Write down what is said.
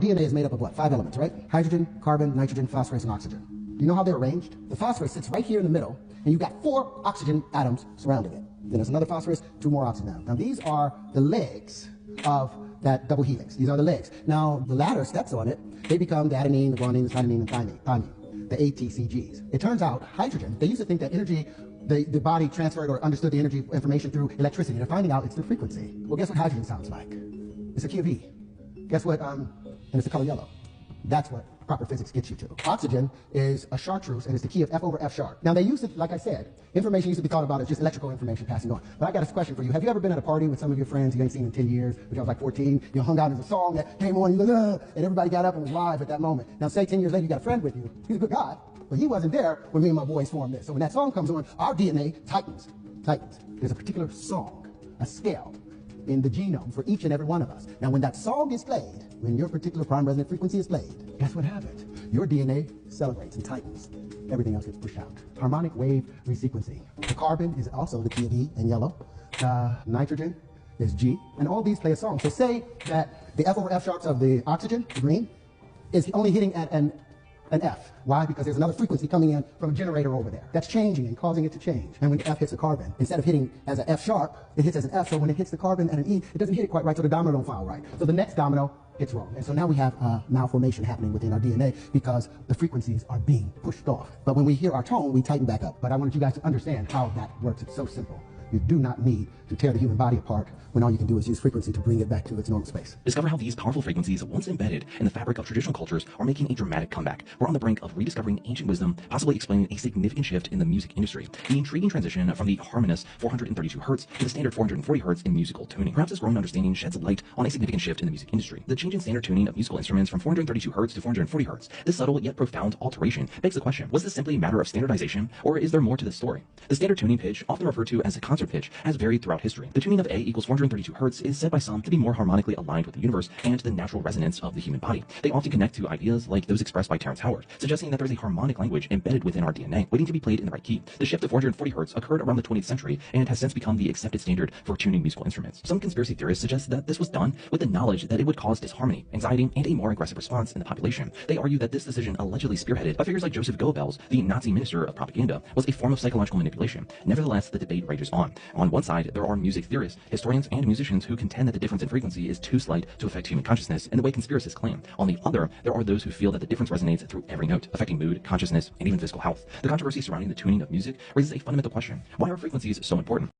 DNA is made up of what? 5 elements, right? Hydrogen, carbon, nitrogen, phosphorus, and oxygen. Do you know how they're arranged? The phosphorus sits right here in the middle, and you've got 4 oxygen atoms surrounding it. Then there's another phosphorus, 2 more oxygen atoms. Now these are the legs of that double helix. These are the legs. Now the latter steps on it, they become the adenine, the guanine, the cytosine, and thymine, the ATCGs. It turns out hydrogen, they used to think that energy, the body transferred or understood the energy information through electricity. They're finding out it's the frequency. Well, guess what hydrogen sounds like? It's a key of E. Guess what, and it's the color yellow. That's what proper physics gets you to. Oxygen is a chartreuse, and it's the key of F over F sharp. Now they used to, like I said, information used to be thought about as just electrical information passing on. But I got a question for you. Have you ever been at a party with some of your friends you ain't seen in 10 years, which I was like 14, you hung out as a song that came on, you look, and everybody got up and was live at that moment. Now say 10 years later you got a friend with you, he's a good guy, but he wasn't there when me and my boys formed this. So when that song comes on, our DNA tightens. There's a particular song, a scale in the genome for each and every one of us. Now when that song is played, when your particular prime resonant frequency is played, guess what happens? Your DNA celebrates and tightens. Everything else gets pushed out. Harmonic wave resequencing. The carbon is also the key of E in yellow. Nitrogen is G, and all these play a song. So say that the F over F sharps of the oxygen, the green, is only hitting at an F. Why? Because there's another frequency coming in from a generator over there. That's changing and causing it to change. And when the F hits the carbon, instead of hitting as an F sharp, it hits as an F. So when it hits the carbon and an E, it doesn't hit it quite right, so the domino don't file right. So the next domino hits wrong. And so now we have malformation happening within our DNA because the frequencies are being pushed off. But when we hear our tone, we tighten back up. But I wanted you guys to understand how that works. It's so simple. You do not need to tear the human body apart when all you can do is use frequency to bring it back to its normal space. Discover how these powerful frequencies, once embedded in the fabric of traditional cultures, are making a dramatic comeback. We're on the brink of rediscovering ancient wisdom, possibly explaining a significant shift in the music industry. The intriguing transition from the harmonious 432 Hz to the standard 440 Hz in musical tuning. Perhaps this growing understanding sheds light on a significant shift in the music industry. The change in standard tuning of musical instruments from 432 Hz to 440 Hz. This subtle yet profound alteration begs the question, was this simply a matter of standardization, or is there more to this story? The standard tuning pitch, often referred to as a concert pitch, has varied throughout history. The tuning of A equals 432 Hz is said by some to be more harmonically aligned with the universe and the natural resonance of the human body. They often connect to ideas like those expressed by Terrence Howard, suggesting that there's a harmonic language embedded within our DNA, waiting to be played in the right key. The shift to 440 Hz occurred around the 20th century and has since become the accepted standard for tuning musical instruments. Some conspiracy theorists suggest that this was done with the knowledge that it would cause disharmony, anxiety, and a more aggressive response in the population. They argue that this decision, allegedly spearheaded by figures like Joseph Goebbels, the Nazi minister of propaganda, was a form of psychological manipulation. Nevertheless, the debate rages on. On one side, there are music theorists, historians, and musicians who contend that the difference in frequency is too slight to affect human consciousness in the way conspiracists claim. On the other, there are those who feel that the difference resonates through every note, affecting mood, consciousness, and even physical health. The controversy surrounding the tuning of music raises a fundamental question. Why are frequencies so important?